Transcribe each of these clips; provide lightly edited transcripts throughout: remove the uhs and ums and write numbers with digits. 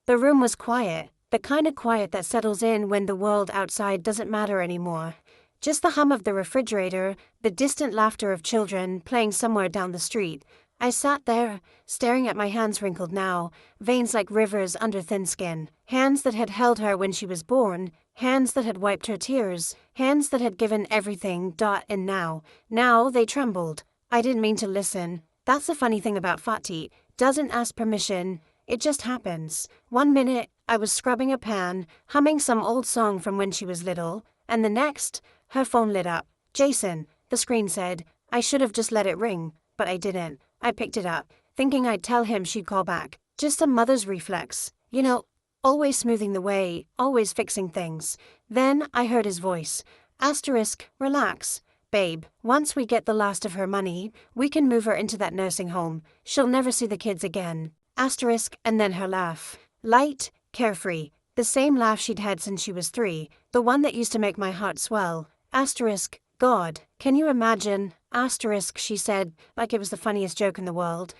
The room was quiet, the kind of quiet that settles in when the world outside doesn't matter anymore. Just the hum of the refrigerator, the distant laughter of children playing somewhere down the street. I sat there, staring at my hands wrinkled now, veins like rivers under thin skin. Hands that had held her when she was born, hands that had wiped her tears, hands that had given everything. And now they trembled. I didn't mean to listen. That's the funny thing about Fati, doesn't ask permission, it just happens. One minute, I was scrubbing a pan, humming some old song from when she was little, and the next, her phone lit up. Jason, the screen said. I should have just let it ring, but I didn't. I picked it up, thinking I'd tell him she'd call back. Just a mother's reflex. You know, always smoothing the way, always fixing things. Then I heard his voice. Relax. Babe, once we get the last of her money, we can move her into that nursing home. She'll never see the kids again. And then her laugh. Light, carefree. The same laugh she'd had since she was 3, the one that used to make my heart swell. God, can you imagine? She said, like it was the funniest joke in the world.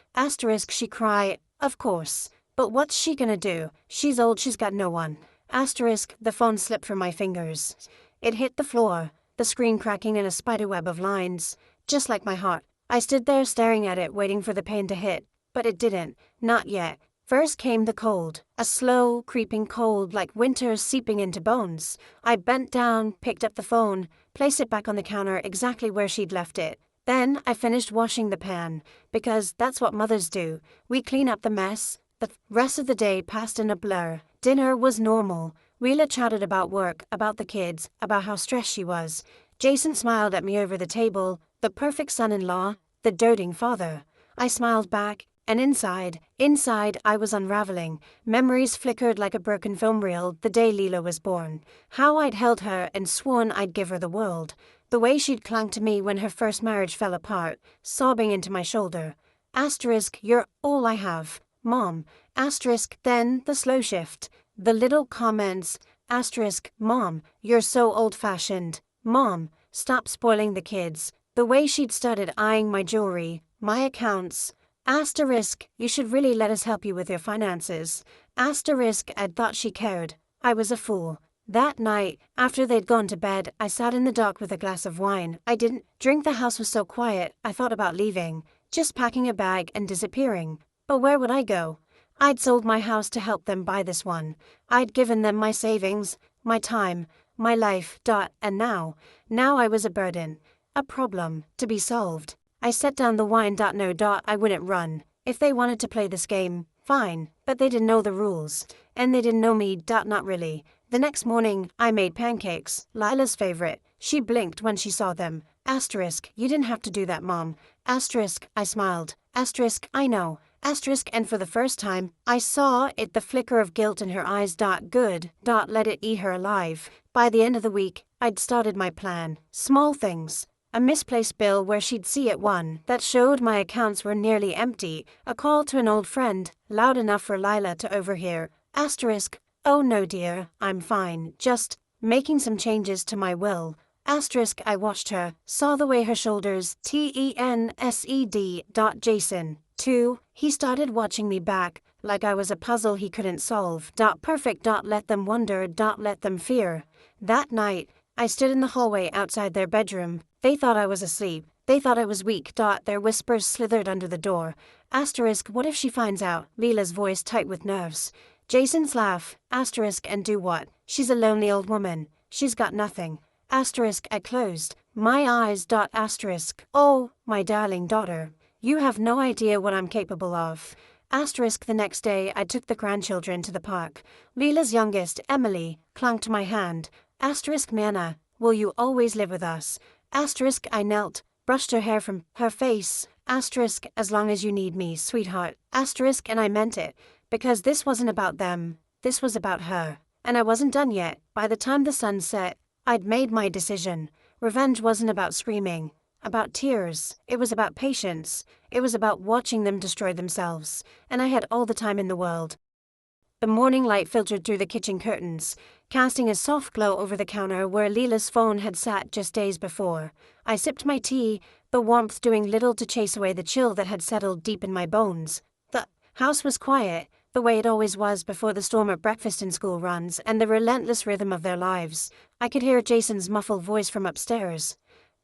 She cried, of course. But what's she gonna do? She's old, she's got no one. The phone slipped from my fingers. It hit the floor, the screen cracking in a spiderweb of lines. Just like my heart. I stood there staring at it, waiting for the pain to hit. But it didn't. Not yet. First came the cold. A slow, creeping cold like winter seeping into bones. I bent down, picked up the phone, placed it back on the counter exactly where she'd left it. Then I finished washing the pan, because that's what mothers do. We clean up the mess. The rest of the day passed in a blur. Dinner was normal. Rila chatted about work, about the kids, about how stressed she was. Jason smiled at me over the table, the perfect son-in-law, the doting father. I smiled back, and inside I was unraveling. Memories flickered like a broken film reel the day Leela was born. How I'd held her and sworn I'd give her the world. The way she'd clung to me when her first marriage fell apart, sobbing into my shoulder. You're all I have, Mom. Then the slow shift. The little comments. Mom, you're so old-fashioned. Mom, stop spoiling the kids. The way she'd started eyeing my jewelry, my accounts. You should really let us help you with your finances. I'd thought she cared. I was a fool. That night, after they'd gone to bed, I sat in the dark with a glass of wine. I didn't drink, the house was so quiet, I thought about leaving. Just packing a bag and disappearing. But where would I go? I'd sold my house to help them buy this one. I'd given them my savings, my time, my life. And now I was a burden. A problem, to be solved. I set down the wine. No. I wouldn't run. If they wanted to play this game, fine, but they didn't know the rules. And they didn't know me. Not really. The next morning, I made pancakes, Lila's favorite. She blinked when she saw them. You didn't have to do that, Mom. I smiled. I know. And for the first time, I saw it, the flicker of guilt in her eyes. Good. Let it eat her alive. By the end of the week, I'd started my plan. Small things. A misplaced bill where she'd see it, one that showed my accounts were nearly empty, a call to an old friend, loud enough for Lila to overhear. Oh no dear, I'm fine, just making some changes to my will. I watched her, saw the way her shoulders, tensed. Jason, too, he started watching me back, like I was a puzzle he couldn't solve. Perfect. Let them wonder. Let them fear. That night, I stood in the hallway outside their bedroom. They thought I was asleep. They thought I was weak. Their whispers slithered under the door. What if she finds out? Leela's voice tight with nerves. Jason's laugh. And do what? She's a lonely old woman. She's got nothing. I closed my eyes. Oh, my darling daughter. You have no idea what I'm capable of. The next day, I took the grandchildren to the park. Leela's youngest, Emily, clung to my hand. Miana, will you always live with us? I knelt, brushed her hair from her face. As long as you need me, sweetheart. And I meant it, because this wasn't about them, this was about her. And I wasn't done yet. By the time the sun set, I'd made my decision. Revenge wasn't about screaming, about tears. It was about patience. It was about watching them destroy themselves. And I had all the time in the world. The morning light filtered through the kitchen curtains, casting a soft glow over the counter where Leela's phone had sat just days before. I sipped my tea, the warmth doing little to chase away the chill that had settled deep in my bones. The house was quiet. the way it always was before the storm at breakfast and school runs and the relentless rhythm of their lives. I could hear Jason's muffled voice from upstairs.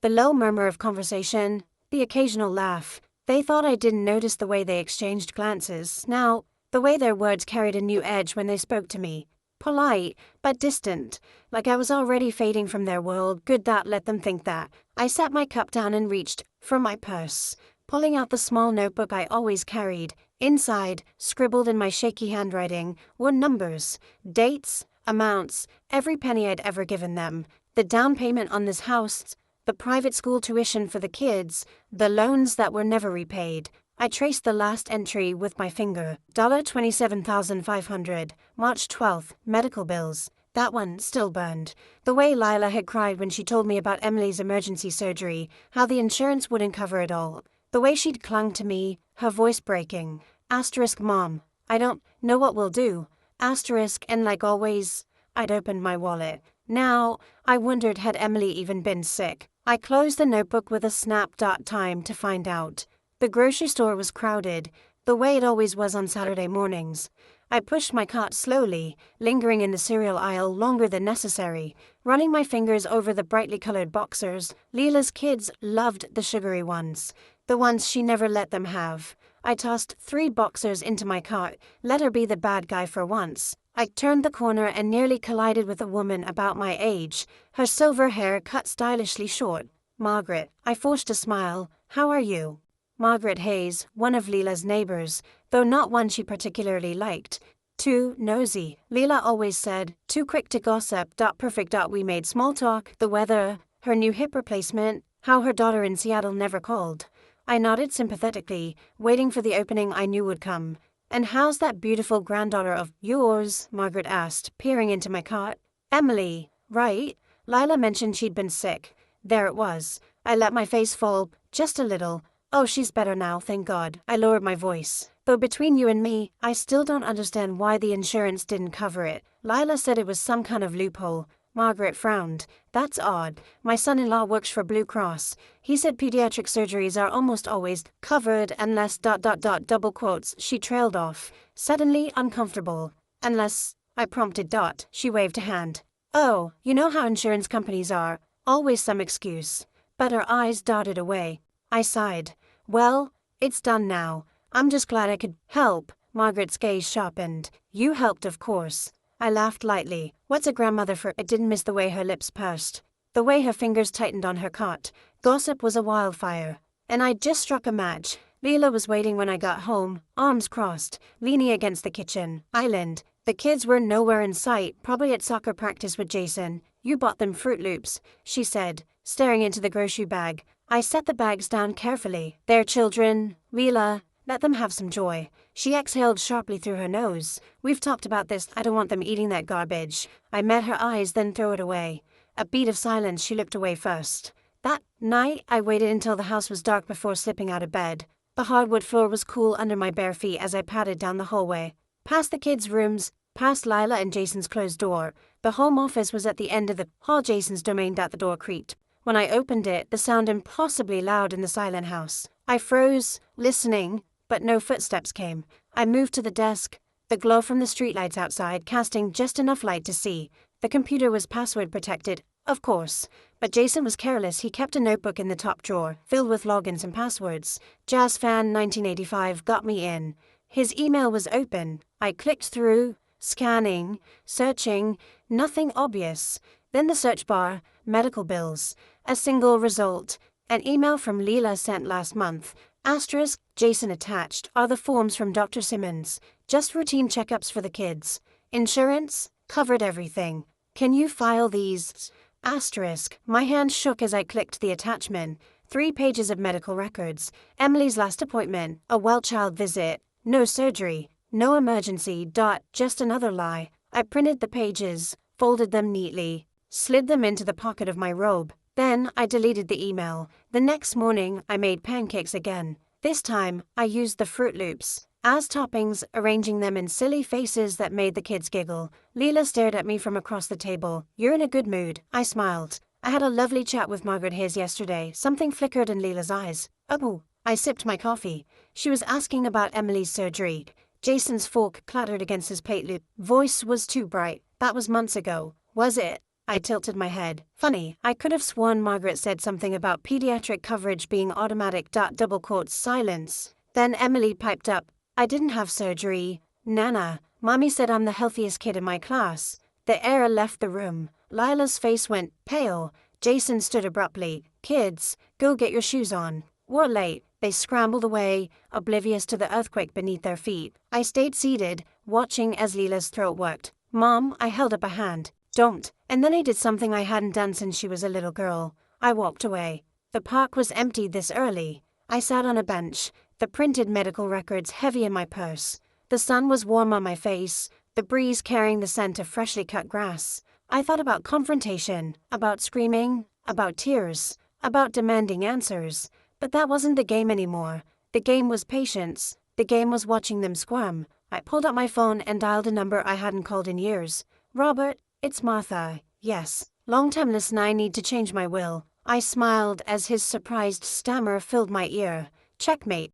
The low murmur of conversation, the occasional laugh. They thought I didn't notice the way they exchanged glances. Now, the way their words carried a new edge when they spoke to me. Polite, but distant, like I was already fading from their world. Good, that let them think that. I set my cup down and reached for my purse, pulling out the small notebook I always carried. Inside, scribbled in my shaky handwriting, were numbers, dates, amounts, every penny I'd ever given them, the down payment on this house, the private school tuition for the kids, the loans that were never repaid. I traced the last entry with my finger. $27,500, March 12th, medical bills. That one still burned. The way Lila had cried when she told me about Emily's emergency surgery, how the insurance wouldn't cover it all. The way she'd clung to me, her voice breaking. Asterisk, Mom, I don't know what we'll do. Asterisk, and like always, I'd opened my wallet. Now, I wondered, had Emily even been sick? I closed the notebook with a snap. Time to find out. The grocery store was crowded, the way it always was on Saturday mornings. I pushed my cart slowly, lingering in the cereal aisle longer than necessary, running my fingers over the brightly colored boxers. Lila's kids loved the sugary ones, the ones she never let them have. I tossed 3 boxers into my cart, let her be the bad guy for once. I turned the corner and nearly collided with a woman about my age, her silver hair cut stylishly short. Margaret. I forced a smile. How are you? Margaret Hayes, one of Lila's neighbors, though not one she particularly liked. Too nosy, Lila always said, too quick to gossip. Perfect. We made small talk, the weather, her new hip replacement, how her daughter in Seattle never called. I nodded sympathetically, waiting for the opening I knew would come. And how's that beautiful granddaughter of yours? Margaret asked, peering into my cot. Emily, right? Lila mentioned she'd been sick. There it was. I let my face fall, just a little. Oh, she's better now, thank God. I lowered my voice. Though between you and me, I still don't understand why the insurance didn't cover it. Lila said it was some kind of loophole. Margaret frowned. That's odd. My son-in-law works for Blue Cross. He said pediatric surgeries are almost always covered unless ... double quotes. She trailed off, suddenly uncomfortable. Unless, I prompted. She waved a hand. Oh, you know how insurance companies are. Always some excuse. But her eyes darted away. I sighed. Well, it's done now. I'm just glad I could help. Margaret's gaze sharpened. You helped, of course. I laughed lightly. What's a grandmother for? I didn't miss the way her lips pursed, the way her fingers tightened on her cot. Gossip was a wildfire, and I'd just struck a match. Lila was waiting when I got home, arms crossed, leaning against the kitchen island. The kids were nowhere in sight, probably at soccer practice with Jason. You bought them Fruit Loops, she said, staring into the grocery bag. I set the bags down carefully. They're children, Lila. Let them have some joy. She exhaled sharply through her nose. We've talked about this. I don't want them eating that garbage. I met her eyes, then threw it away. A beat of silence. She looked away first. That night, I waited until the house was dark before slipping out of bed. The hardwood floor was cool under my bare feet as I padded down the hallway. Past the kids' rooms, past Lila and Jason's closed door. The home office was at the end of the hall. Jason's domain. The door creaked. When I opened it, the sound impossibly loud in the silent house. I froze, listening, but no footsteps came. I moved to the desk, the glow from the streetlights outside casting just enough light to see. The computer was password protected, of course, but Jason was careless. He kept a notebook in the top drawer, filled with logins and passwords. Jazz Fan 1985 got me in. His email was open. I clicked through, scanning, searching, nothing obvious. Then the search bar, medical bills. A single result, an email from Lila sent last month. Asterisk, Jason attached, are the forms from Dr. Simmons. Just routine checkups for the kids. Insurance, covered everything. Can you file these? Asterisk, my hand shook as I clicked the attachment. 3 pages of medical records. Emily's last appointment, a well-child visit, no surgery, no emergency. Just another lie. I printed the pages, folded them neatly, slid them into the pocket of my robe. Then I deleted the email. The next morning, I made pancakes again. This time, I used the Fruit Loops as toppings, arranging them in silly faces that made the kids giggle. Lila stared at me from across the table. You're in a good mood. I smiled. I had a lovely chat with Margaret Hayes yesterday. Something flickered in Lila's eyes. Oh, I sipped my coffee. She was asking about Emily's surgery. Jason's fork clattered against his plate lip. Voice was too bright. That was months ago. Was it? I tilted my head. Funny, I could have sworn Margaret said something about pediatric coverage being automatic. Double quotes silence. Then Emily piped up. I didn't have surgery. Nana, Mommy said I'm the healthiest kid in my class. The air left the room. Lila's face went pale. Jason stood abruptly. Kids, go get your shoes on. We're late. They scrambled away, oblivious to the earthquake beneath their feet. I stayed seated, watching as Lila's throat worked. Mom, I held up a hand. Don't. And then I did something I hadn't done since she was a little girl. I walked away. The park was empty this early. I sat on a bench, the printed medical records heavy in my purse. The sun was warm on my face, the breeze carrying the scent of freshly cut grass. I thought about confrontation, about screaming, about tears, about demanding answers. But that wasn't the game anymore. The game was patience. The game was watching them squirm. I pulled out my phone and dialed a number I hadn't called in years. Robert, it's Martha. Yes. Long-time listener, I need to change my will. I smiled as his surprised stammer filled my ear. Checkmate.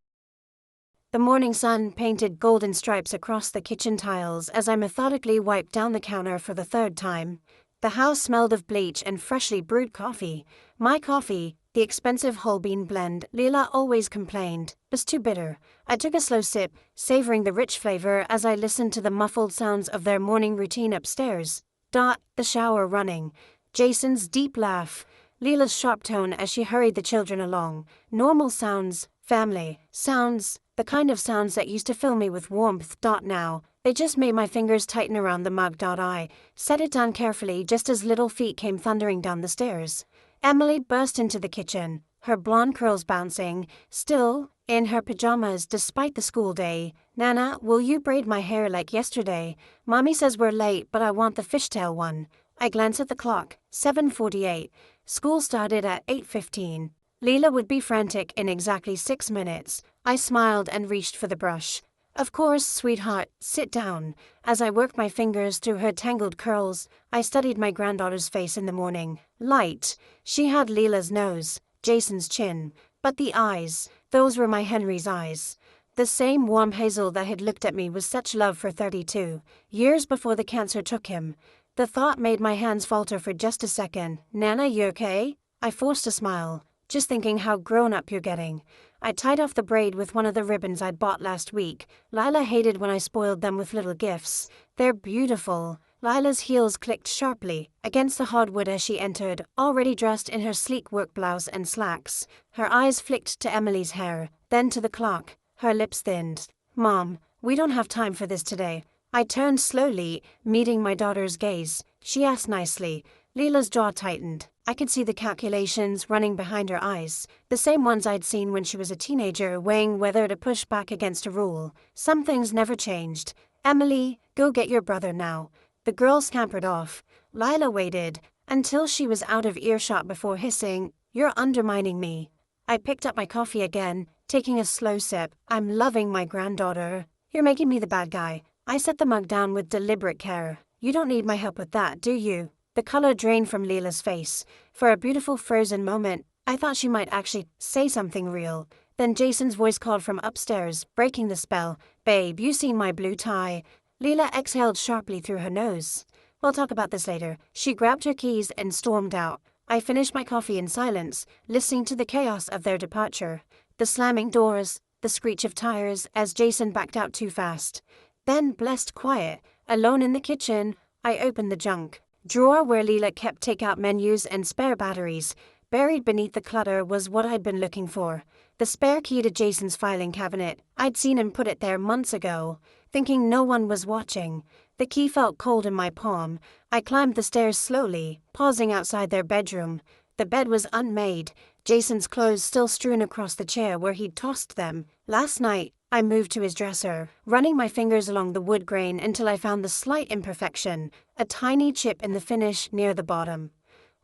The morning sun painted golden stripes across the kitchen tiles as I methodically wiped down the counter for the third time. The house smelled of bleach and freshly brewed coffee. My coffee, the expensive whole bean blend Lila always complained, was too bitter. I took a slow sip, savoring the rich flavor as I listened to the muffled sounds of their morning routine upstairs. The shower running. Jason's deep laugh. Lila's sharp tone as she hurried the children along. Normal sounds, family sounds, the kind of sounds that used to fill me with warmth. Now, they just made my fingers tighten around the mug. I set it down carefully just as little feet came thundering down the stairs. Emily burst into the kitchen, her blonde curls bouncing, still in her pajamas despite the school day. Nana, will you braid my hair like yesterday? Mommy says we're late, but I want the fishtail one. I glanced at the clock. 7:48. School started at 8:15. Lila would be frantic in exactly 6 minutes. I smiled and reached for the brush. Of course, sweetheart, sit down. As I worked my fingers through her tangled curls, I studied my granddaughter's face in the morning. Light. She had Lila's nose, Jason's chin. But the eyes, those were my Henry's eyes. The same warm hazel that had looked at me with such love for 32 years before the cancer took him. The thought made my hands falter for just a second. Nana, you okay? I forced a smile, just thinking how grown up you're getting. I tied off the braid with one of the ribbons I'd bought last week. Lila hated when I spoiled them with little gifts. They're beautiful. Lila's heels clicked sharply against the hardwood as she entered, already dressed in her sleek work blouse and slacks. Her eyes flicked to Emily's hair, then to the clock. Her lips thinned. Mom, we don't have time for this today. I turned slowly, meeting my daughter's gaze. She asked nicely. Lila's jaw tightened. I could see the calculations running behind her eyes, the same ones I'd seen when she was a teenager, weighing whether to push back against a rule. Some things never changed. Emily, go get your brother now. The girl scampered off. Lila waited until she was out of earshot before hissing, "You're undermining me." I picked up my coffee again, taking a slow sip. I'm loving my granddaughter. You're making me the bad guy. I set the mug down with deliberate care. You don't need my help with that, do you? The color drained from Lila's face. For a beautiful frozen moment, I thought she might actually say something real. Then Jason's voice called from upstairs, breaking the spell. Babe, you seen my blue tie? Lila exhaled sharply through her nose. We'll talk about this later. She grabbed her keys and stormed out. I finished my coffee in silence, listening to the chaos of their departure. The slamming doors, the screech of tires as Jason backed out too fast. Then, blessed quiet, alone in the kitchen, I opened the junk drawer where Lila kept takeout menus and spare batteries. Buried beneath the clutter was what I'd been looking for. The spare key to Jason's filing cabinet. I'd seen him put it there months ago, thinking no one was watching. The key felt cold in my palm. I climbed the stairs slowly, pausing outside their bedroom. The bed was unmade, Jason's clothes still strewn across the chair where he'd tossed them. Last night, I moved to his dresser, running my fingers along the wood grain until I found the slight imperfection, a tiny chip in the finish near the bottom.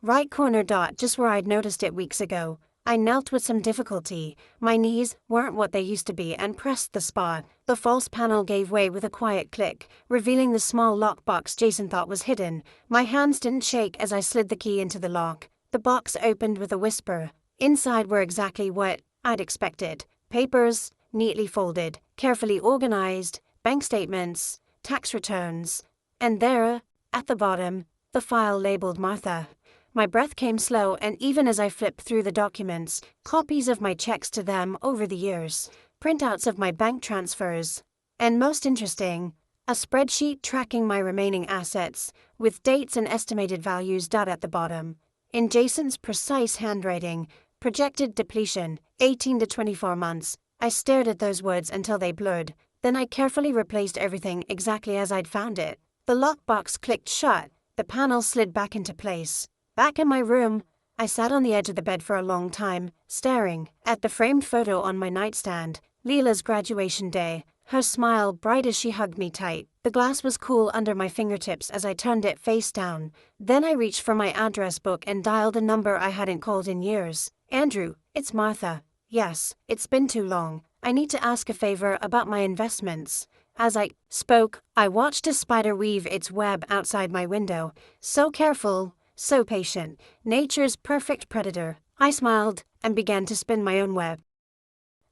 Right corner dot, just where I'd noticed it weeks ago. I knelt with some difficulty. My knees weren't what they used to be and pressed the spot. The false panel gave way with a quiet click, revealing the small lockbox Jason thought was hidden. My hands didn't shake as I slid the key into the lock. The box opened with a whisper. Inside were exactly what I'd expected. Papers, neatly folded, carefully organized, bank statements, tax returns, and there, at the bottom, the file labeled Martha. My breath came slow, and even as I flipped through the documents, copies of my checks to them over the years, printouts of my bank transfers, and most interesting, a spreadsheet tracking my remaining assets, with dates and estimated values at the bottom. In Jason's precise handwriting, projected depletion, 18 to 24 months. I stared at those words until they blurred. Then I carefully replaced everything exactly as I'd found it. The lockbox clicked shut, the panel slid back into place. Back in my room, I sat on the edge of the bed for a long time, staring at the framed photo on my nightstand, Leela's graduation day, her smile bright as she hugged me tight. The glass was cool under my fingertips as I turned it face down. Then I reached for my address book and dialed a number I hadn't called in years. Andrew, it's Martha. Yes, it's been too long. I need to ask a favor about my investments. As I spoke, I watched a spider weave its web outside my window. So careful, so patient, nature's perfect predator. I smiled and began to spin my own web.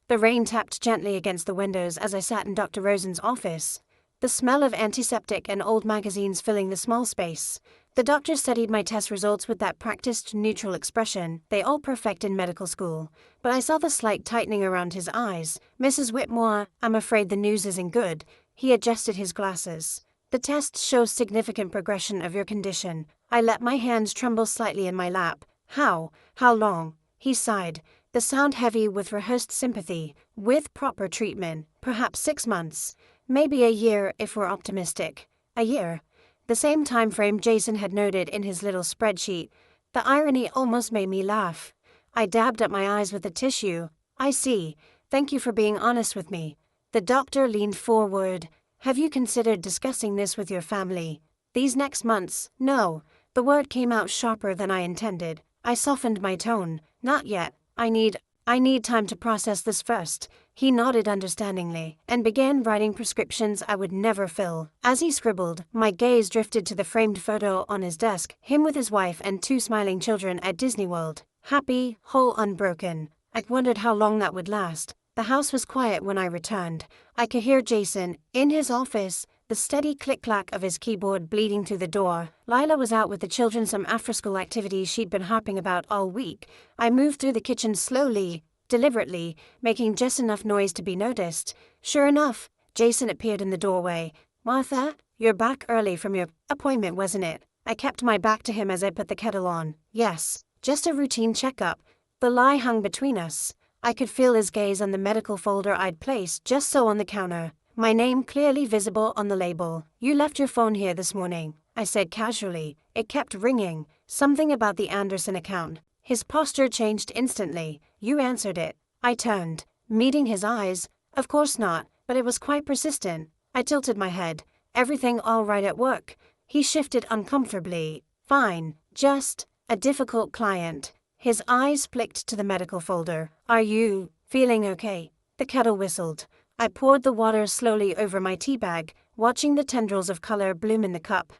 The rain tapped gently against the windows as I sat in Dr. Rosen's office, the smell of antiseptic and old magazines filling the small space. The doctor studied my test results with that practiced, neutral expression they all perfect in medical school, but I saw the slight tightening around his eyes. Mrs. Whitmore, I'm afraid the news isn't good. He adjusted his glasses. The test shows significant progression of your condition. I let my hands tremble slightly in my lap. How long? He sighed, the sound heavy with rehearsed sympathy. With proper treatment, perhaps 6 months. Maybe a year if we're optimistic. A year. The same time frame Jason had noted in his little spreadsheet. The irony almost made me laugh. I dabbed at my eyes with a tissue. I see. Thank you for being honest with me. The doctor leaned forward. Have you considered discussing this with your family? These next months? No. The word came out sharper than I intended. I softened my tone. Not yet. I need time to process this first. He nodded understandingly and began writing prescriptions I would never fill. As he scribbled, my gaze drifted to the framed photo on his desk, him with his wife and 2 smiling children at Disney World. Happy, whole, unbroken. I wondered how long that would last. The house was quiet when I returned. I could hear Jason, in his office, the steady click-clack of his keyboard bleeding through the door. Lila was out with the children, some after-school activities she'd been harping about all week. I moved through the kitchen slowly, deliberately, making just enough noise to be noticed. Sure enough, Jason appeared in the doorway. Martha, you're back early from your appointment, wasn't it? I kept my back to him as I put the kettle on. Yes, just a routine checkup. The lie hung between us. I could feel his gaze on the medical folder I'd placed just so on the counter. My name clearly visible on the label. You left your phone here this morning, I said casually. It kept ringing. Something about the Anderson account. His posture changed instantly. You answered it. I turned, meeting his eyes. Of course not, but it was quite persistent. I tilted my head. Everything all right at work? He shifted uncomfortably. Fine, just a difficult client. His eyes flicked to the medical folder. Are you feeling okay? The kettle whistled. I poured the water slowly over my tea bag, watching the tendrils of color bloom in the cup.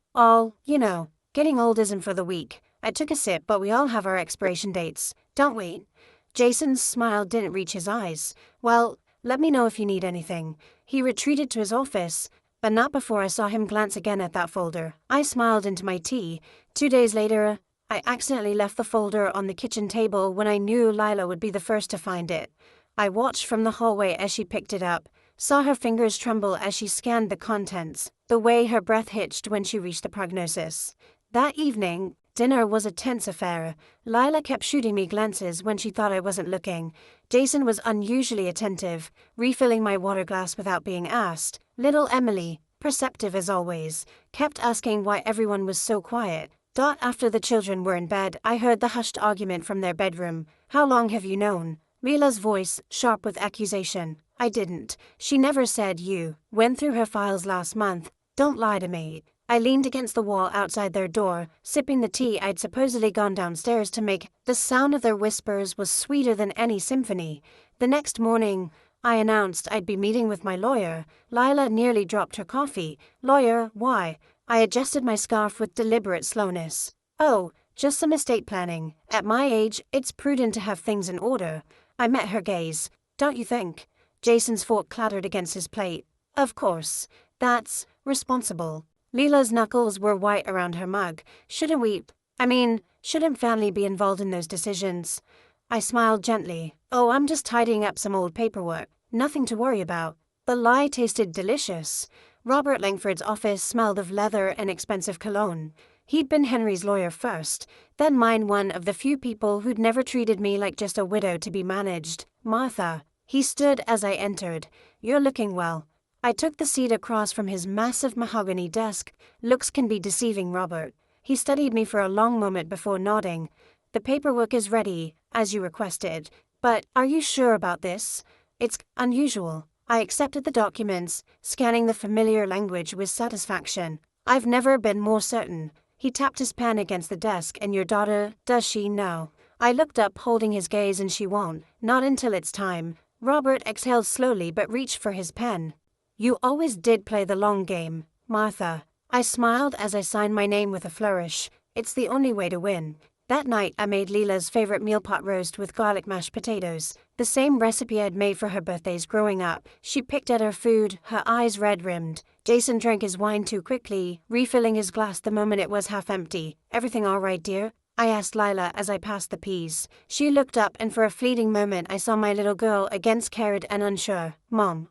Getting old isn't for the weak. I took a sip, but we all have our expiration dates, don't we? Jason's smile didn't reach his eyes. Well, let me know if you need anything. He retreated to his office, but not before I saw him glance again at that folder. I smiled into my tea. 2 days later, I accidentally left the folder on the kitchen table when I knew Lila would be the first to find it. I watched from the hallway as she picked it up, saw her fingers tremble as she scanned the contents, the way her breath hitched when she reached the prognosis. That evening, dinner was a tense affair. Lila kept shooting me glances when she thought I wasn't looking. Jason was unusually attentive, refilling my water glass without being asked. Little Emily, perceptive as always, kept asking why everyone was so quiet. After the children were in bed, I heard the hushed argument from their bedroom. How long have you known? Mila's voice, sharp with accusation. I didn't. She never said you. Went through her files last month. Don't lie to me. I leaned against the wall outside their door, sipping the tea I'd supposedly gone downstairs to make. The sound of their whispers was sweeter than any symphony. The next morning, I announced I'd be meeting with my lawyer. Lila nearly dropped her coffee. Lawyer, why? I adjusted my scarf with deliberate slowness. Oh, just some estate planning. At my age, it's prudent to have things in order. I met her gaze. Don't you think? Jason's fork clattered against his plate. Of course. That's responsible. Leela's knuckles were white around her mug. Shouldn't family be involved in those decisions? I smiled gently. Oh, I'm just tidying up some old paperwork. Nothing to worry about. The lie tasted delicious. Robert Langford's office smelled of leather and expensive cologne. He'd been Henry's lawyer first, then mine, one of the few people who'd never treated me like just a widow to be managed. Martha. He stood as I entered. You're looking well. I took the seat across from his massive mahogany desk. Looks can be deceiving, Robert. He studied me for a long moment before nodding. The paperwork is ready, as you requested. But are you sure about this? It's unusual. I accepted the documents, scanning the familiar language with satisfaction. I've never been more certain. He tapped his pen against the desk. And your daughter, does she know? I looked up, holding his gaze, and she won't. Not until it's time. Robert exhaled slowly but reached for his pen. You always did play the long game, Martha. I smiled as I signed my name with a flourish. It's the only way to win. That night I made Leela's favorite meal pot roast with garlic mashed potatoes, the same recipe I'd made for her birthdays growing up. She picked at her food, her eyes red-rimmed. Jason drank his wine too quickly, refilling his glass the moment it was half empty. Everything all right, dear? I asked Lila as I passed the peas. She looked up, and for a fleeting moment I saw my little girl again, scared and unsure. Mom,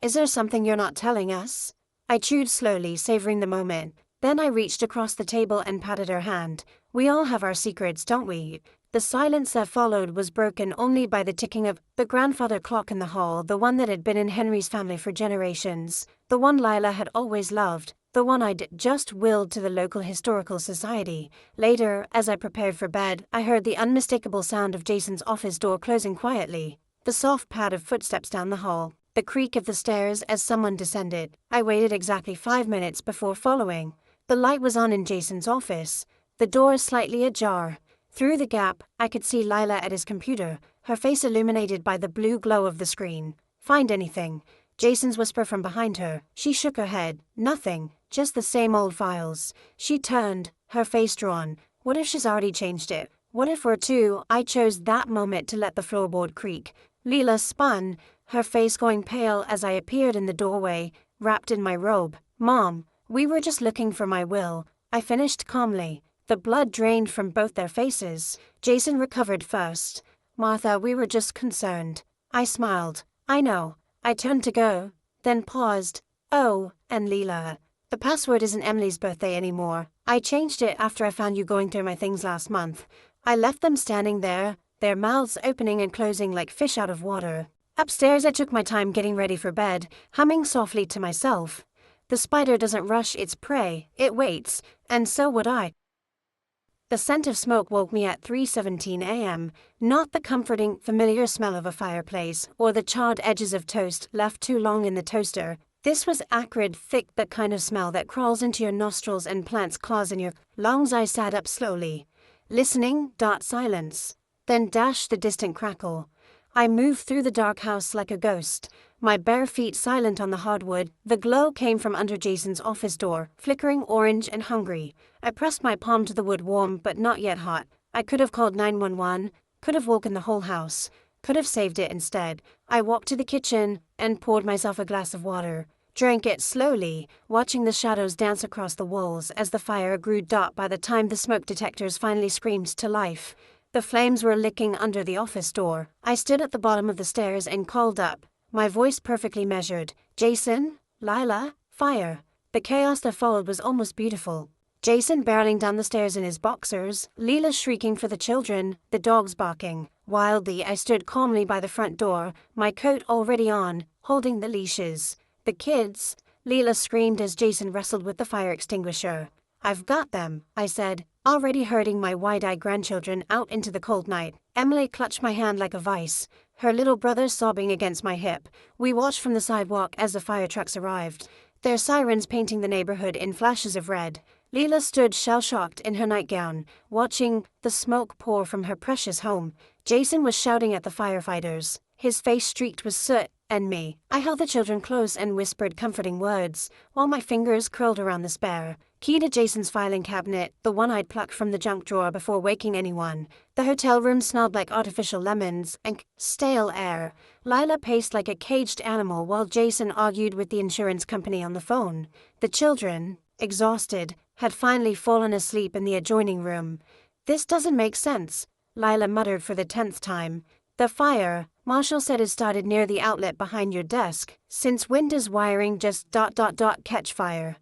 is there something you're not telling us? I chewed slowly, savoring the moment. Then I reached across the table and patted her hand. We all have our secrets, don't we? The silence that followed was broken only by the ticking of the grandfather clock in the hall, the one that had been in Henry's family for generations, the one Lila had always loved, the one I'd just willed to the local historical society. Later, as I prepared for bed, I heard the unmistakable sound of Jason's office door closing quietly, the soft pad of footsteps down the hall, the creak of the stairs as someone descended. I waited exactly 5 minutes before following. The light was on in Jason's office, the door slightly ajar. Through the gap, I could see Lila at his computer, her face illuminated by the blue glow of the screen. Find anything? Jason's whisper from behind her. She shook her head. Nothing, just the same old files. She turned, her face drawn. What if she's already changed it? What if we're two? I chose that moment to let the floorboard creak. Leela spun, her face going pale as I appeared in the doorway, wrapped in my robe. Mom, we were just looking for my will, I finished calmly. The blood drained from both their faces. Jason recovered first. Martha, we were just concerned. I smiled. I know. I turned to go, then paused. Oh, and Leela. The password isn't Emily's birthday anymore. I changed it after I found you going through my things last month. I left them standing there, their mouths opening and closing like fish out of water. Upstairs I took my time getting ready for bed, humming softly to myself. The spider doesn't rush its prey, it waits, and so would I. The scent of smoke woke me at 3:17 a.m., not the comforting, familiar smell of a fireplace or the charred edges of toast left too long in the toaster. This was acrid, thick, the kind of smell that crawls into your nostrils and plants claws in your lungs. I sat up slowly, listening. Silence. Then the distant crackle. I moved through the dark house like a ghost, my bare feet silent on the hardwood. The glow came from under Jason's office door, flickering orange and hungry. I pressed my palm to the wood, warm but not yet hot. I could have called 911, could have woken the whole house, could have saved it instead. I walked to the kitchen and poured myself a glass of water, drank it slowly, watching the shadows dance across the walls as the fire grew dark. By the time the smoke detectors finally screamed to life, the flames were licking under the office door. I stood at the bottom of the stairs and called up, my voice perfectly measured. Jason? Lila? Fire. The chaos that followed was almost beautiful. Jason barreling down the stairs in his boxers, Leela shrieking for the children, the dogs barking. Wildly, I stood calmly by the front door, my coat already on, holding the leashes. The kids? Leela screamed as Jason wrestled with the fire extinguisher. I've got them, I said, already herding my wide-eyed grandchildren out into the cold night. Emily clutched my hand like a vice, her little brother sobbing against my hip. We watched from the sidewalk as the fire trucks arrived, their sirens painting the neighborhood in flashes of red. Leela stood shell-shocked in her nightgown, watching the smoke pour from her precious home. Jason was shouting at the firefighters, his face streaked with soot and me. I held the children close and whispered comforting words, while my fingers curled around the spare key to Jason's filing cabinet, the one I'd plucked from the junk drawer before waking anyone. The hotel room smelled like artificial lemons and stale air. Lila paced like a caged animal while Jason argued with the insurance company on the phone. The children, exhausted, had finally fallen asleep in the adjoining room. "This doesn't make sense," Lila muttered for the 10th time. "The fire, Marshall said, it started near the outlet behind your desk. Since when does wiring just catch fire?"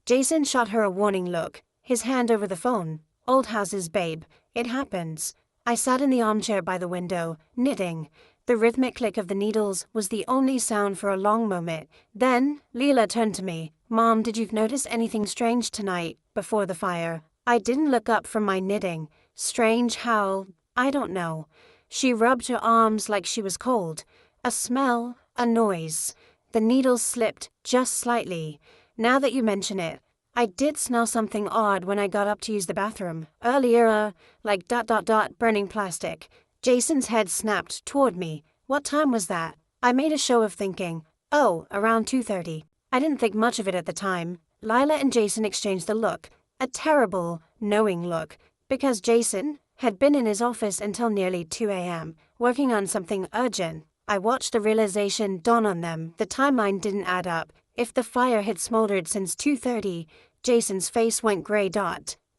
Jason shot her a warning look, his hand over the phone. "Old houses, babe. It happens." I sat in the armchair by the window, knitting. The rhythmic click of the needles was the only sound for a long moment. Then, Leela turned to me. "Mom, did you notice anything strange tonight, before the fire?" I didn't look up from my knitting. "Strange how? I don't know." She rubbed her arms like she was cold. "A smell, a noise." The needles slipped, just slightly. "Now that you mention it, I did smell something odd when I got up to use the bathroom. Earlier, like burning plastic." Jason's head snapped toward me. "What time was that?" I made a show of thinking. "Oh, around 2:30. I didn't think much of it at the time." Lila and Jason exchanged the look. A terrible, knowing look. Because Jason had been in his office until nearly 2 a.m., working on something urgent. I watched the realization dawn on them. The timeline didn't add up. If the fire had smoldered since 2:30, Jason's face went gray.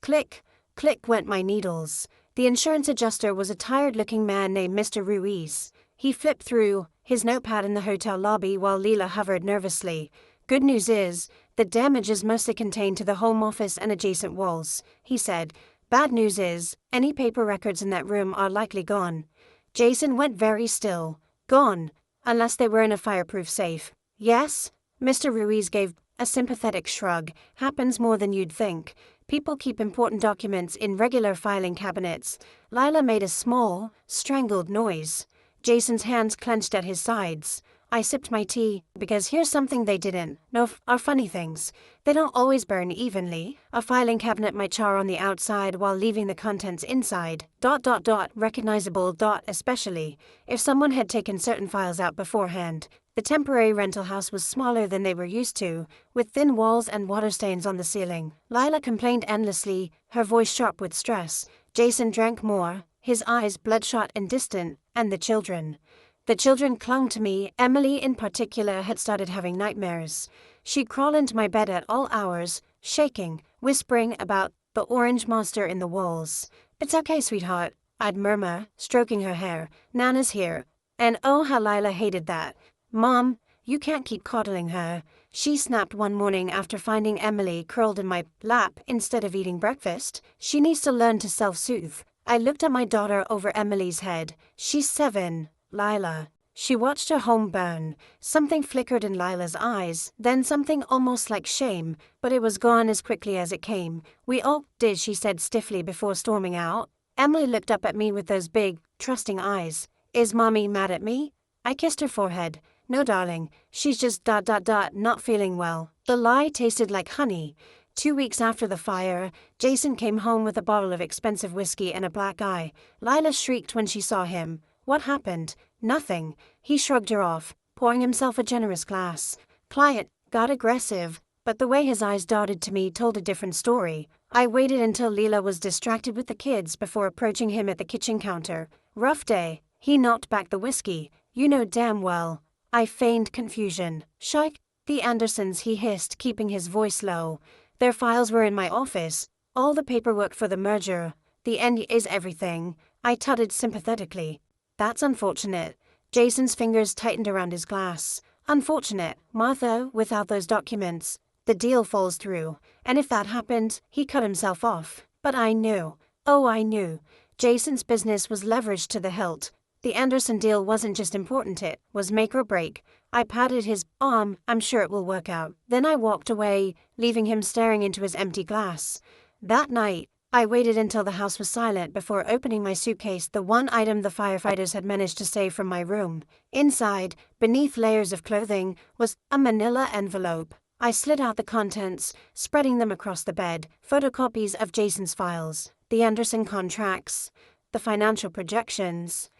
Click, click went my needles. The insurance adjuster was a tired-looking man named Mr. Ruiz. He flipped through his notepad in the hotel lobby while Leela hovered nervously. "Good news is, the damage is mostly contained to the home office and adjacent walls," he said. "Bad news is, any paper records in that room are likely gone." Jason went very still. "Gone, unless they were in a fireproof safe." "Yes?" Mr. Ruiz gave a sympathetic shrug. "Happens more than you'd think. People keep important documents in regular filing cabinets." Lila made a small, strangled noise. Jason's hands clenched at his sides. I sipped my tea, because here's something they didn't know are funny things. They don't always burn evenly. A filing cabinet might char on the outside while leaving the contents inside. Recognizable. Especially if someone had taken certain files out beforehand. The temporary rental house was smaller than they were used to, with thin walls and water stains on the ceiling. Lila complained endlessly, her voice sharp with stress. Jason drank more, his eyes bloodshot and distant, and the children. The children clung to me. Emily in particular had started having nightmares. She'd crawl into my bed at all hours, shaking, whispering about the orange monster in the walls. "It's okay, sweetheart," I'd murmur, stroking her hair. "Nana's here." And oh, how Lila hated that. "Mom, you can't keep coddling her," she snapped one morning after finding Emily curled in my lap instead of eating breakfast. "She needs to learn to self-soothe." I looked at my daughter over Emily's head. "She's 7, Lila." She watched her home burn. Something flickered in Lila's eyes, then something almost like shame, but it was gone as quickly as it came. "We all did," she said stiffly before storming out. Emily looked up at me with those big, trusting eyes. "Is Mommy mad at me?" I kissed her forehead. "No, darling, she's just not feeling well." The lie tasted like honey. 2 weeks after the fire, Jason came home with a bottle of expensive whiskey and a black eye. Lila shrieked when she saw him. "What happened?" "Nothing." He shrugged her off, pouring himself a generous glass. Client got aggressive, but the way his eyes darted to me told a different story. I waited until Leela was distracted with the kids before approaching him at the kitchen counter. "Rough day." He knocked back the whiskey. "You know damn well." I feigned confusion. "Shike, the Andersons," he hissed, keeping his voice low. "Their files were in my office. All the paperwork for the merger. The end is everything." I tutted sympathetically. "That's unfortunate." Jason's fingers tightened around his glass. "Unfortunate, Martha, without those documents, the deal falls through. And if that happened, he cut himself off. But I knew. Oh, I knew. Jason's business was leveraged to the hilt. The Anderson deal wasn't just important, it was make or break." I patted his arm. "I'm sure it will work out." Then I walked away, leaving him staring into his empty glass. That night, I waited until the house was silent before opening my suitcase, the one item the firefighters had managed to save from my room. Inside, beneath layers of clothing, was a manila envelope. I slid out the contents, spreading them across the bed. Photocopies of Jason's files, the Anderson contracts, the financial projections.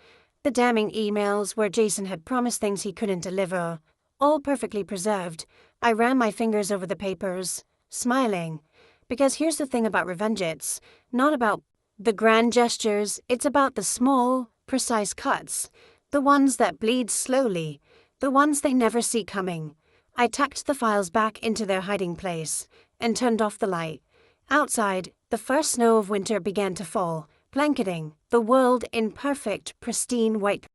The damning emails where Jason had promised things he couldn't deliver. All perfectly preserved. I ran my fingers over the papers, smiling. Because here's the thing about revenge, it's not about the grand gestures, it's about the small, precise cuts. The ones that bleed slowly. The ones they never see coming. I tucked the files back into their hiding place and turned off the light. Outside, the first snow of winter began to fall, blanketing the world in perfect, pristine white.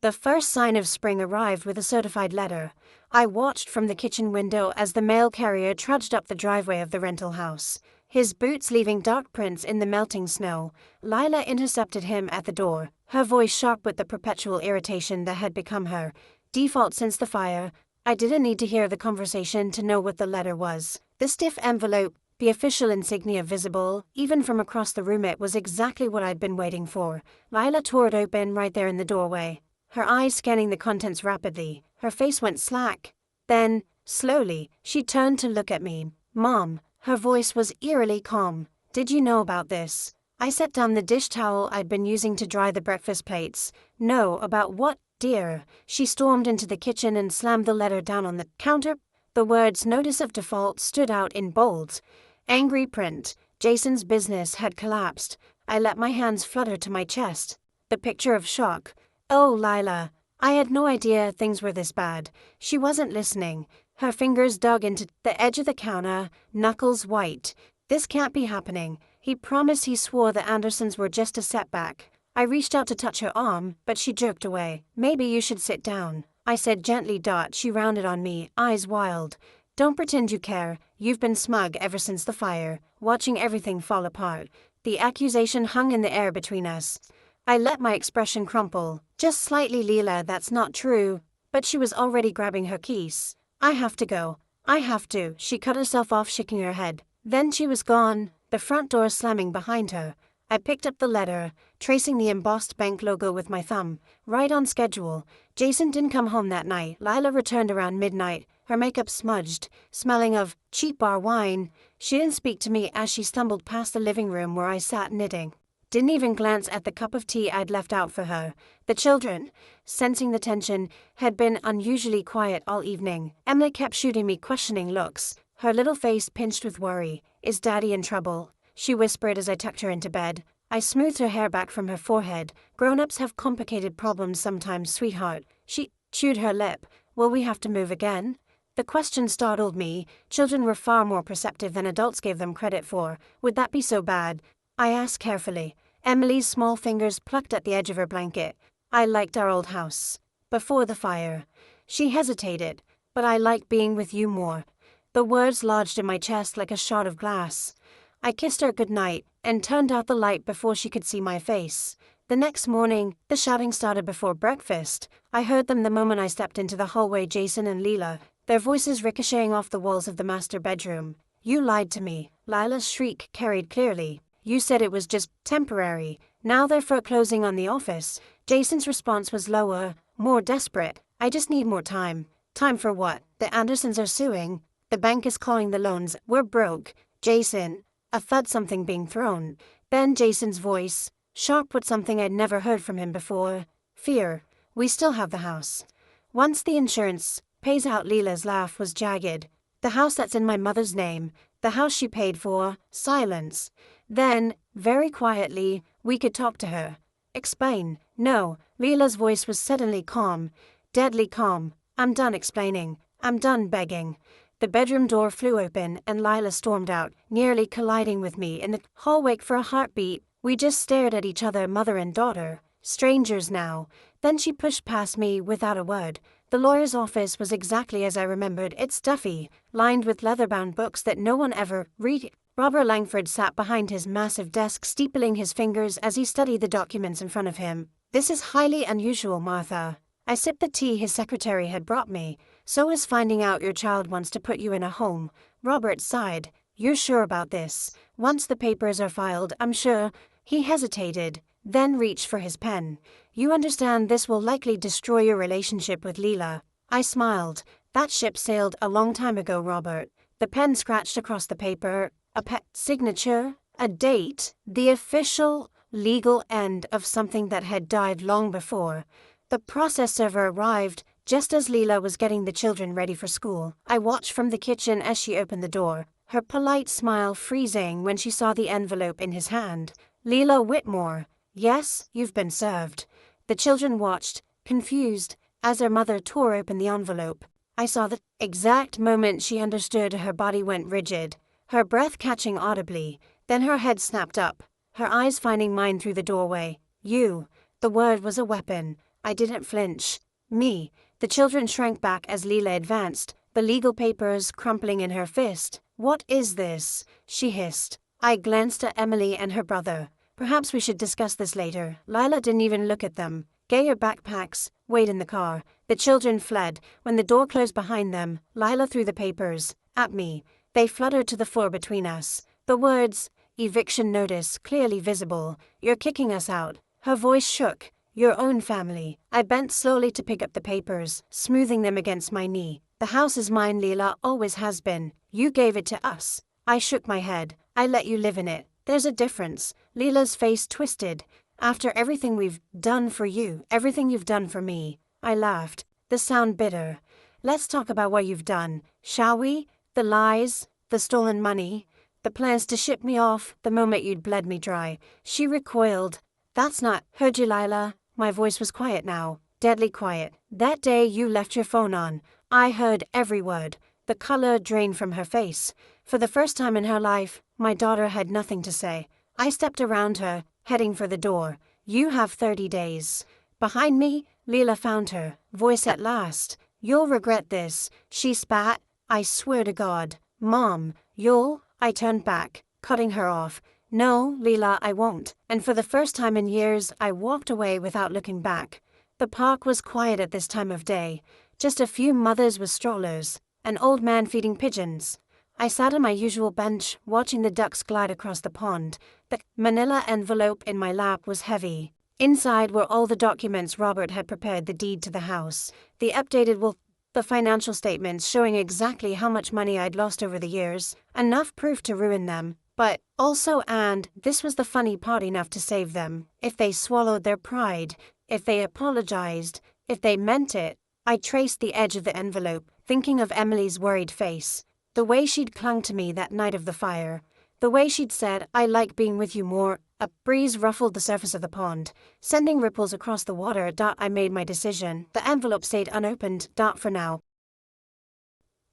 The first sign of spring arrived with a certified letter. I watched from the kitchen window as the mail carrier trudged up the driveway of the rental house, his boots leaving dark prints in the melting snow. Lila intercepted him at the door, her voice sharp with the perpetual irritation that had become her default since the fire. I didn't need to hear the conversation to know what the letter was. The stiff envelope, the official insignia visible, even from across the room, it was exactly what I'd been waiting for. Lila tore it open right there in the doorway, her eyes scanning the contents rapidly. Her face went slack. Then, slowly, she turned to look at me. "Mom," her voice was eerily calm. "Did you know about this?" I set down the dish towel I'd been using to dry the breakfast plates. "No, about what, dear?" She stormed into the kitchen and slammed the letter down on the counter. The words "Notice of Default" stood out in bold, angry print. Jason's business had collapsed. I let my hands flutter to my chest. The picture of shock. "Oh, Lila." I had no idea things were this bad. She wasn't listening. Her fingers dug into the edge of the counter, knuckles white. "This can't be happening. He promised, he swore the Andersons were just a setback." I reached out to touch her arm, but she jerked away. "Maybe you should sit down," I said gently. She rounded on me, eyes wild. "Don't pretend you care. You've been smug ever since the fire, watching everything fall apart." The accusation hung in the air between us. I let my expression crumple. "Just slightly, Lila, that's not true." But she was already grabbing her keys. "I have to go. I have to." She cut herself off, shaking her head. Then she was gone, the front door slamming behind her. I picked up the letter, tracing the embossed bank logo with my thumb. Right on schedule. Jason didn't come home that night. Lila returned around midnight, her makeup smudged, smelling of cheap bar wine. She didn't speak to me as she stumbled past the living room where I sat knitting. Didn't even glance at the cup of tea I'd left out for her. The children, sensing the tension, had been unusually quiet all evening. Emily kept shooting me questioning looks, her little face pinched with worry. "Is Daddy in trouble?" she whispered as I tucked her into bed. I smoothed her hair back from her forehead. "Grown-ups have complicated problems sometimes, sweetheart." She chewed her lip. "Will we have to move again?" The question startled me. Children were far more perceptive than adults gave them credit for. Would that be so bad? I asked carefully. Emily's small fingers plucked at the edge of her blanket. "I liked our old house. Before the fire." She hesitated. "But I like being with you more." The words lodged in my chest like a shard of glass. I kissed her goodnight and turned out the light before she could see my face. The next morning, the shouting started before breakfast. I heard them the moment I stepped into the hallway. Jason and Lila, their voices ricocheting off the walls of the master bedroom. "You lied to me." Lila's shriek carried clearly. "You said it was just temporary. Now they're foreclosing on the office." Jason's response was lower, more desperate. "I just need more time." "Time for what? The Andersons are suing. The bank is calling the loans. We're broke." "Jason." A thud, something being thrown. Then Jason's voice, sharp with something I'd never heard from him before. "Fear. We still have the house. Once the insurance pays out." Lila's laugh was jagged. "The house that's in my mother's name. The house she paid for." Silence. Then, very quietly, we could talk to her. "Explain." "No." Lila's voice was suddenly calm. Deadly calm. "I'm done explaining. I'm done begging." The bedroom door flew open and Lila stormed out, nearly colliding with me in the hallway. For a heartbeat, we just stared at each other, mother and daughter, strangers now. Then she pushed past me without a word. The lawyer's office was exactly as I remembered. It's stuffy, lined with leather-bound books that no one ever read. Robert Langford sat behind his massive desk, steepling his fingers as he studied the documents in front of him. "This is highly unusual, Martha." I sipped the tea his secretary had brought me. "So is finding out your child wants to put you in a home." Robert sighed. "You're sure about this?" "Once the papers are filed, I'm sure." He hesitated, then reached for his pen. "You understand this will likely destroy your relationship with Lila." I smiled. "That ship sailed a long time ago, Robert." The pen scratched across the paper. A signature? A date? The official legal end of something that had died long before. The process server arrived just as Leela was getting the children ready for school. I watched from the kitchen as she opened the door, her polite smile freezing when she saw the envelope in his hand. Leela Whitmore. Yes, you've been served. The children watched, confused, as their mother tore open the envelope. I saw the exact moment she understood. Her body went rigid, her breath catching audibly, then her head snapped up, her eyes finding mine through the doorway. You. The word was a weapon. I didn't flinch. Me. The children shrank back as Leela advanced, the legal papers crumpling in her fist. What is this? She hissed. I glanced at Emily and her brother. Perhaps we should discuss this later. Lila didn't even look at them. Get your backpacks. Wait in the car. The children fled. When the door closed behind them, Lila threw the papers at me. They fluttered to the floor between us. The words, eviction notice, clearly visible. You're kicking us out. Her voice shook. Your own family. I bent slowly to pick up the papers, smoothing them against my knee. The house is mine, Leela, always has been. You gave it to us. I shook my head. I let you live in it. There's a difference. Leela's face twisted. After everything we've done for you, everything you've done for me. I laughed. The sound bitter. Let's talk about what you've done, shall we? The lies, the stolen money, the plans to ship me off the moment you'd bled me dry. She recoiled. That's not. Heard you, Lila. My voice was quiet now, deadly quiet. That day you left your phone on. I heard every word. The color drained from her face. For the first time in her life, my daughter had nothing to say. I stepped around her, heading for the door. You have 30 days. Behind me, Leela found her, voice at last. You'll regret this. She spat. I swear to God. Mom, you'll. I turned back, cutting her off. No, Leela, I won't. And for the first time in years, I walked away without looking back. The park was quiet at this time of day. Just a few mothers with strollers, an old man feeding pigeons. I sat on my usual bench, watching the ducks glide across the pond. The manila envelope in my lap was heavy. Inside were all the documents Robert had prepared, the deed to the house, the updated will, the financial statements showing exactly how much money I'd lost over the years, enough proof to ruin them. But also, and this was the funny part, enough to save them, if they swallowed their pride, if they apologized, if they meant it. I traced the edge of the envelope, thinking of Emily's worried face, the way she'd clung to me that night of the fire, the way she'd said, I like being with you more. A breeze ruffled the surface of the pond, sending ripples across the water. I made my decision. The envelope stayed unopened. For now.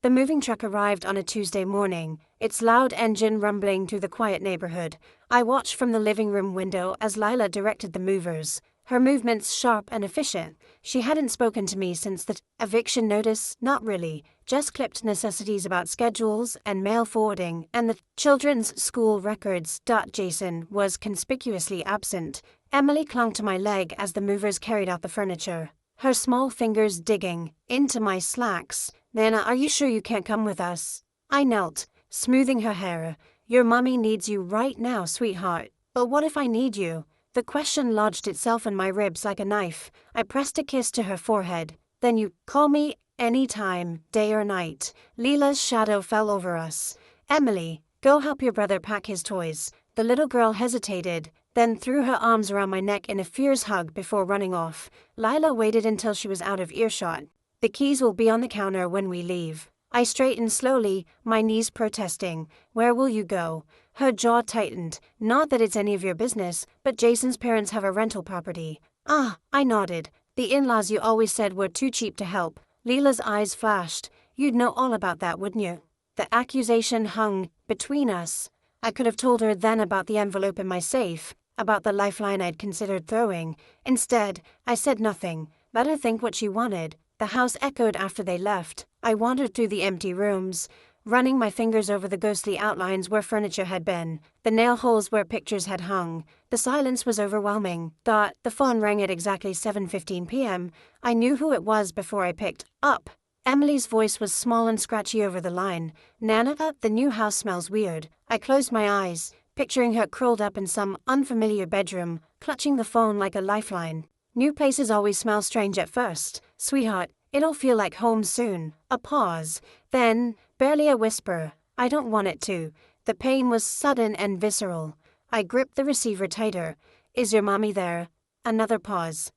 The moving truck arrived on a Tuesday morning, its loud engine rumbling through the quiet neighborhood. I watched from the living room window as Lila directed the movers, her movements sharp and efficient. She hadn't spoken to me since the eviction notice, not really, just clipped necessities about schedules and mail forwarding and the children's school records. Jason was conspicuously absent. Emily clung to my leg as the movers carried out the furniture, her small fingers digging into my slacks. Nana, are you sure you can't come with us? I knelt, smoothing her hair. Your mommy needs you right now, sweetheart. But what if I need you? The question lodged itself in my ribs like a knife. I pressed a kiss to her forehead. Then you call me anytime, day or night. Leela's shadow fell over us. Emily, go help your brother pack his toys. The little girl hesitated, then threw her arms around my neck in a fierce hug before running off. Lila waited until she was out of earshot. The keys will be on the counter when we leave. I straightened slowly, my knees protesting. Where will you go? Her jaw tightened. Not that it's any of your business, but Jason's parents have a rental property. I nodded. The in-laws you always said were too cheap to help. Leela's eyes flashed. You'd know all about that, wouldn't you? The accusation hung between us. I could have told her then about the envelope in my safe, about the lifeline I'd considered throwing. Instead, I said nothing. Let her think what she wanted. The house echoed after they left. I wandered through the empty rooms, running my fingers over the ghostly outlines where furniture had been, the nail holes where pictures had hung. The silence was overwhelming. The phone rang at exactly 7:15 p.m. I knew who it was before I picked up. Emily's voice was small and scratchy over the line. Nana, the new house smells weird. I closed my eyes, picturing her curled up in some unfamiliar bedroom, clutching the phone like a lifeline. New places always smell strange at first. Sweetheart, it'll feel like home soon. A pause. Then, barely a whisper. I don't want it to. The pain was sudden and visceral. I gripped the receiver tighter. Is your mommy there? Another pause.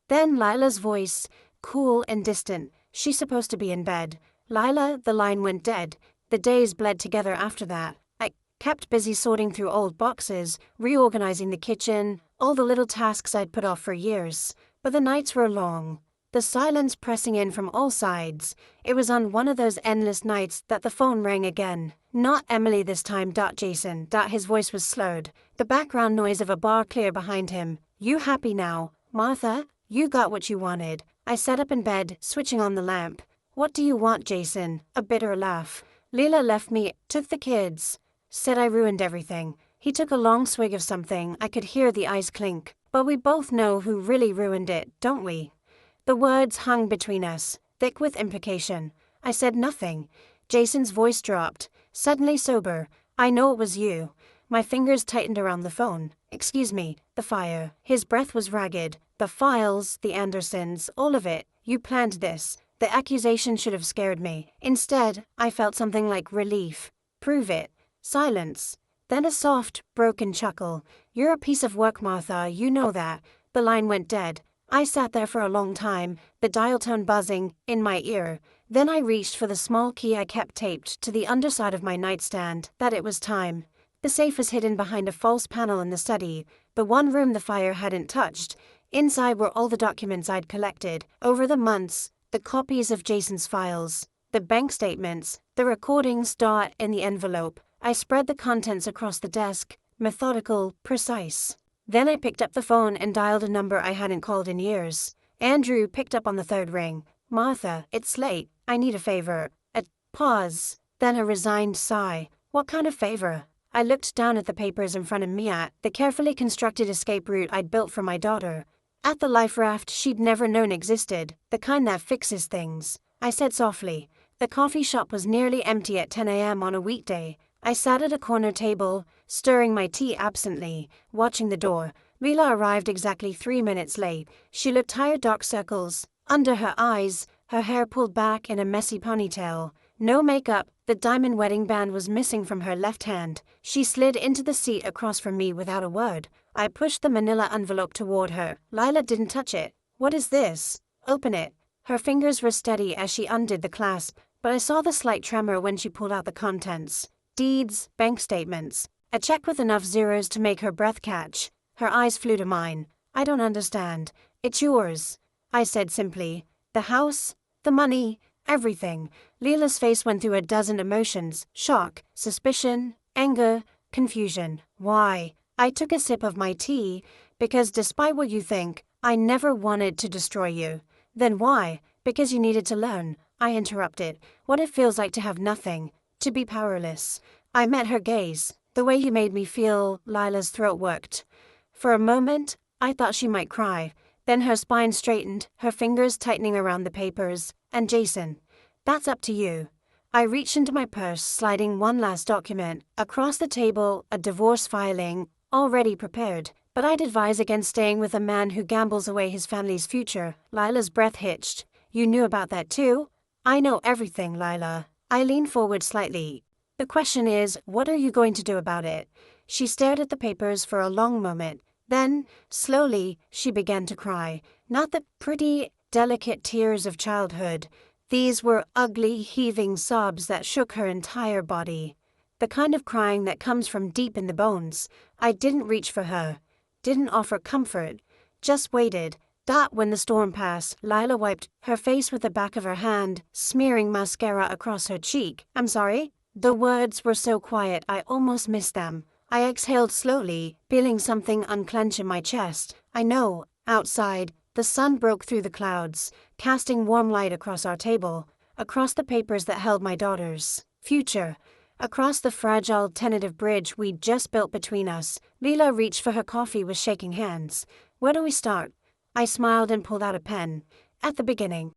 Then Lila's voice, cool and distant. She's supposed to be in bed. Lila, the line went dead. The days bled together after that. I kept busy sorting through old boxes, reorganizing the kitchen, all the little tasks I'd put off for years. But the nights were long. The silence pressing in from all sides. It was on one of those endless nights that the phone rang again. Not Emily this time. Jason. His voice was slowed. The background noise of a bar clear behind him. You happy now, Martha? You got what you wanted. I sat up in bed, switching on the lamp. What do you want, Jason? A bitter laugh. Lila left me, took the kids. Said I ruined everything. He took a long swig of something. I could hear the ice clink. But we both know who really ruined it, don't we? The words hung between us, thick with implication. I said nothing. Jason's voice dropped, suddenly sober. I know it was you. My fingers tightened around the phone. Excuse me, the fire. His breath was ragged. The files, the Andersons, all of it. You planned this. The accusation should have scared me. Instead, I felt something like relief. Prove it. Silence. Then a soft, broken chuckle. You're a piece of work, Martha, you know that. The line went dead. I sat there for a long time, the dial tone buzzing in my ear. Then I reached for the small key I kept taped to the underside of my nightstand. That it was time. The safe was hidden behind a false panel in the study, the one room the fire hadn't touched. Inside were all the documents I'd collected over the months, the copies of Jason's files, the bank statements, the recordings. In the envelope. I spread the contents across the desk, methodical, precise. Then I picked up the phone and dialed a number I hadn't called in years. Andrew picked up on the third ring. Martha, it's late. I need a favor. A pause, then a resigned sigh. What kind of favor? I looked down at the papers in front of me at the carefully constructed escape route I'd built for my daughter. At the life raft she'd never known existed, the kind that fixes things. I said softly. The coffee shop was nearly empty at 10 a.m. on a weekday. I sat at a corner table, stirring my tea absently, watching the door. Mila arrived exactly 3 minutes late. She looked tired, dark circles under her eyes, her hair pulled back in a messy ponytail. No makeup, the diamond wedding band was missing from her left hand. She slid into the seat across from me without a word. I pushed the manila envelope toward her. Lila didn't touch it. What is this? Open it. Her fingers were steady as she undid the clasp, but I saw the slight tremor when she pulled out the contents. Deeds, bank statements, a check with enough zeros to make her breath catch. Her eyes flew to mine. I don't understand. It's yours, I said simply. The house, the money, everything. Lila's face went through a dozen emotions: shock, suspicion, anger, confusion. Why? I took a sip of my tea. Because despite what you think, I never wanted to destroy you. Then why? Because you needed to learn. I interrupted. What it feels like to have nothing. To be powerless. I met her gaze. The way you made me feel. Lila's throat worked. For a moment, I thought she might cry. Then her spine straightened, her fingers tightening around the papers. And Jason. That's up to you. I reached into my purse, sliding one last document. Across the table, a divorce filing, already prepared. But I'd advise against staying with a man who gambles away his family's future. Lila's breath hitched. You knew about that too? I know everything, Lila. I leaned forward slightly. The question is, what are you going to do about it? She stared at the papers for a long moment. Then, slowly, she began to cry. Not the pretty, delicate tears of childhood. These were ugly, heaving sobs that shook her entire body. The kind of crying that comes from deep in the bones. I didn't reach for her. Didn't offer comfort. Just waited. When the storm passed, Lila wiped her face with the back of her hand, smearing mascara across her cheek. I'm sorry? The words were so quiet I almost missed them. I exhaled slowly, feeling something unclench in my chest. I know. Outside, the sun broke through the clouds, casting warm light across our table, across the papers that held my daughter's future, across the fragile, tentative bridge we'd just built between us. Lila reached for her coffee with shaking hands. Where do we start? I smiled and pulled out a pen. At the beginning.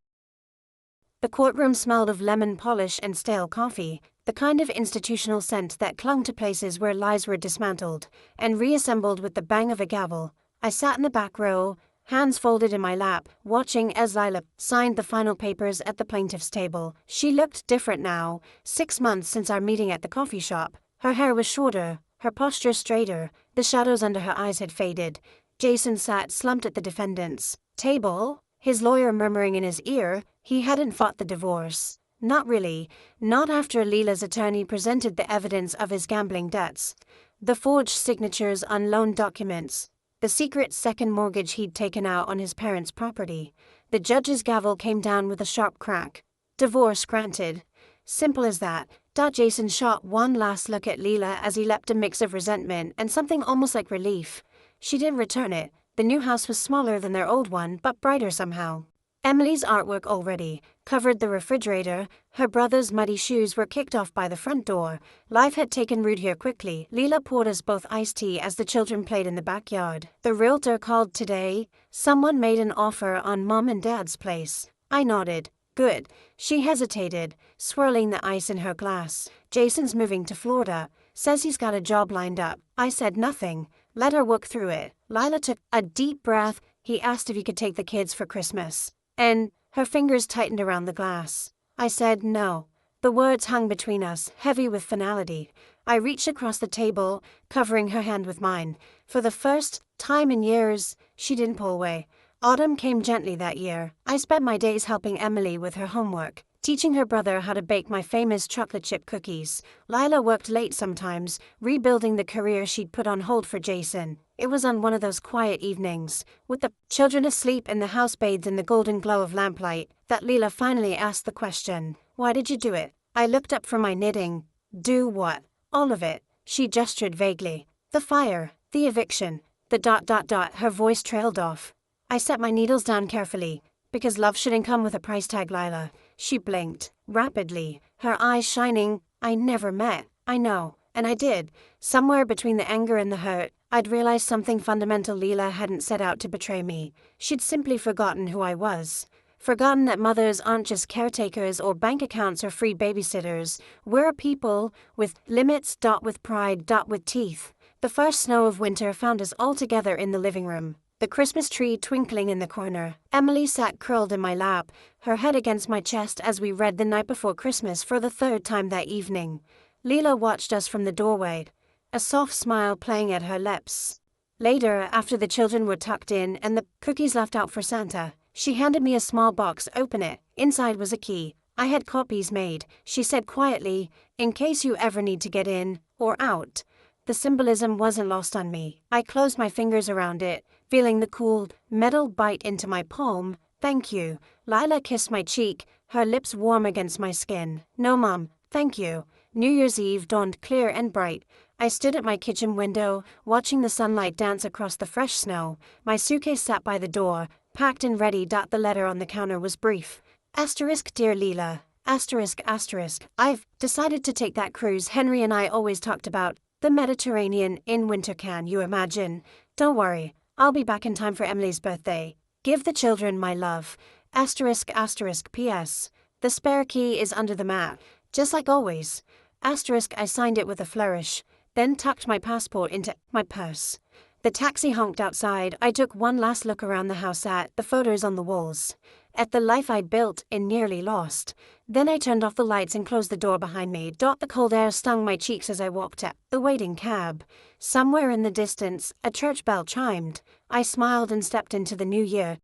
The courtroom smelled of lemon polish and stale coffee, the kind of institutional scent that clung to places where lies were dismantled and reassembled with the bang of a gavel. I sat in the back row, hands folded in my lap, watching as Lila signed the final papers at the plaintiff's table. She looked different now, 6 months since our meeting at the coffee shop. Her hair was shorter, her posture straighter, the shadows under her eyes had faded. Jason sat slumped at the defendant's table, his lawyer murmuring in his ear he hadn't fought the divorce. Not really, not after Leela's attorney presented the evidence of his gambling debts. The forged signatures on loan documents. The secret second mortgage he'd taken out on his parents' property. The judge's gavel came down with a sharp crack. Divorce granted. Simple as that. Jason shot one last look at Leela as he leapt, a mix of resentment and something almost like relief. She didn't return it. The new house was smaller than their old one, but brighter somehow. Emily's artwork already covered the refrigerator. Her brother's muddy shoes were kicked off by the front door. Life had taken root here quickly. Leela poured us both iced tea as the children played in the backyard. The realtor called today. Someone made an offer on Mom and Dad's place. I nodded. Good. She hesitated, swirling the ice in her glass. Jason's moving to Florida. Says he's got a job lined up. I said nothing. Let her work through it. Lila took a deep breath. He asked if he could take the kids for Christmas. And her fingers tightened around the glass. I said no. The words hung between us, heavy with finality. I reached across the table, covering her hand with mine. For the first time in years, she didn't pull away. Autumn came gently that year. I spent my days helping Emily with her homework, teaching her brother how to bake my famous chocolate chip cookies. Lila worked late sometimes, rebuilding the career she'd put on hold for Jason. It was on one of those quiet evenings, with the children asleep and the house bathed in the golden glow of lamplight, that Leela finally asked the question, "Why did you do it?" I looked up from my knitting. Do what? All of it. She gestured vaguely. The fire, the eviction, the ... Her voice trailed off. I set my needles down carefully. Because love shouldn't come with a price tag, Lila. She blinked, rapidly, her eyes shining. I never met. I know. And I did. Somewhere between the anger and the hurt, I'd realized something fundamental. Leela hadn't set out to betray me. She'd simply forgotten who I was. Forgotten that mothers aren't just caretakers or bank accounts or free babysitters. We're people, with limits, with pride, with teeth. The first snow of winter found us all together in the living room. The Christmas tree twinkling in the corner. Emily sat curled in my lap, her head against my chest as we read The Night Before Christmas for the third time that evening. Leela watched us from the doorway, a soft smile playing at her lips. Later, after the children were tucked in and the cookies left out for Santa, she handed me a small box. Open it. Inside was a key. I had copies made, she said quietly, in case you ever need to get in or out. The symbolism wasn't lost on me. I closed my fingers around it, feeling the cool metal bite into my palm. Thank you. Lila kissed my cheek, her lips warm against my skin. No, Mom, thank you. New Year's Eve dawned clear and bright. I stood at my kitchen window, watching the sunlight dance across the fresh snow. My suitcase sat by the door, packed and ready. The letter on the counter was brief. Asterisk, dear Leela. Asterisk, asterisk. I've decided to take that cruise Henry and I always talked about. The Mediterranean in winter, can you imagine? Don't worry, I'll be back in time for Emily's birthday. Give the children my love. Asterisk, asterisk, P.S. The spare key is under the mat, just like always. Asterisk, I signed it with a flourish, then tucked my passport into my purse. The taxi honked outside. I took one last look around the house at the photos on the walls, at the life I'd built and nearly lost. Then I turned off the lights and closed the door behind me. The cold air stung my cheeks as I walked at the waiting cab. Somewhere in the distance, a church bell chimed. I smiled and stepped into the new year,